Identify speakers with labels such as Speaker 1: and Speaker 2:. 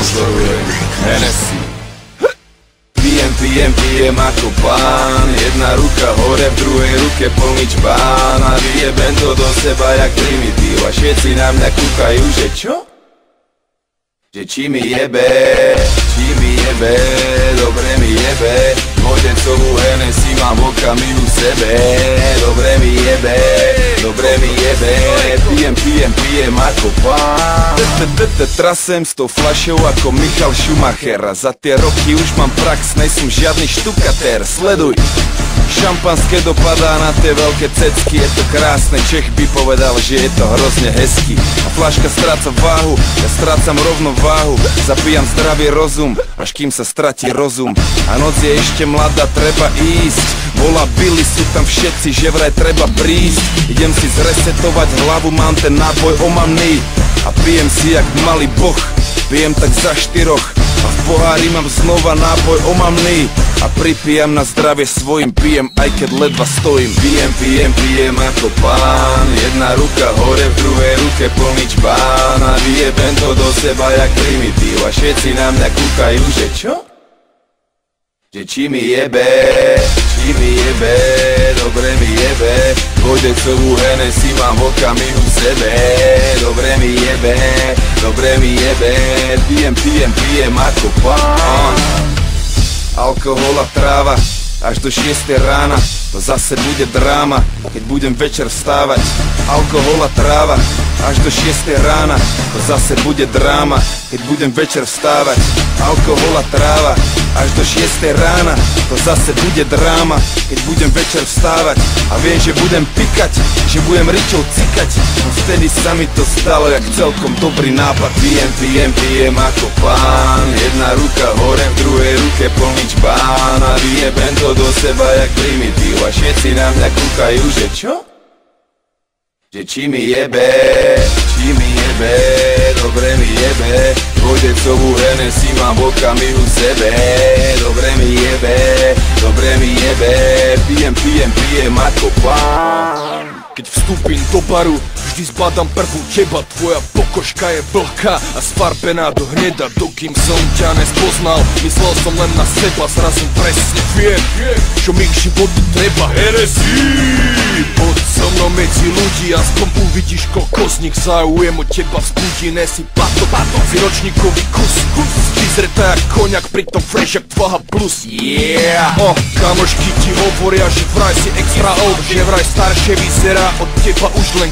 Speaker 1: sponzorujem Hennessy. Pijem ako pán, jedna ruka hore, v druhej ruke plný čbán. A vyjebem to do seba jak primitív a všetci na mňa kúkajú, že čo? Že či mi jebe, dobre mi jebe. Vodecovú Hennessy mám v okamihu sebe. Dobre mi jebe, pijem ako pán. Trasem s tou fľašou ako Michal Schumacher. Za tie roky už mám prax, nejsem žiadny štukatér. Sleduj, šampanské dopadá na tie veľké cecky. Je to krásne, Čech by povedal, že je to hrozne hezky. A fľaška stráca váhu, ja strácam rovnováhu. Zapíjam zdravý rozum, až kým sa stratí rozum. A noc je ešte mladá, treba ísť. Volá Billy, sú tam všetci, že vraj treba prísť. Idem si zresetovať hlavu, mám ten nápoj omamný. A pijem si jak malý boh, pijem tak za štyroch. A v pohári mám znova nápoj omamný. A pripijam na zdravie svojim, pijem aj keď ledva stojím. Pijem ako pán, jedna ruka hore, v druhej ruke plný čbán. A vyjebem to do seba jak primitív a všetci na mňa kúkajú, že čo? Že či mi jebe, dobre mi jebe. Vodecovú Hennessy mám v okamihu sebe. Dobre mi jebe, pijem ako pán. Alkohol a tráva, až do 6 rána, to zase bude dráma, keď budem večer vstávať. Alkohol a tráva, až do 6 rána, to zase bude dráma, keď budem večer vstávať. Alkohol a tráva, až do 6 rána, to zase bude dráma, keď budem večer vstávať. A viem, že budem pikať, že budem ričou cikať, no vtedy sa mi to stalo jak celkom dobrý nápad. Pijem ako pán, jedna ruka hore, v druhej ruke plný čbán. A vyjebem to do seba jak primitív a všetci na mňa kúkajú, že čo? Že či mi jebe, dobre mi jebe. Vodecovú Hennessy mám v okamihu sebe. Dobre mi jebe, pijem ako pán.
Speaker 2: Keď vstúpim do baru, vždy zbadám prvú teba. Tvoja pokožka je vlhká a sfarbená do hneda. Dokým som ťa nespoznal, myslel som len na seba. Zrazu presne viem, čo mi k životu treba. Hennessy! Poď so mnou medzi ľudí, aspoň uvidíš, koľko z nich záujem od teba vzbudí. Nesi pato, výročníkový kus. Vyzretá jak koniak, pritom fresh jak 2H+. Yeah! Kamošky ti hovoria, že vraj si extra old, že vraj staršie vyzerá od teba už len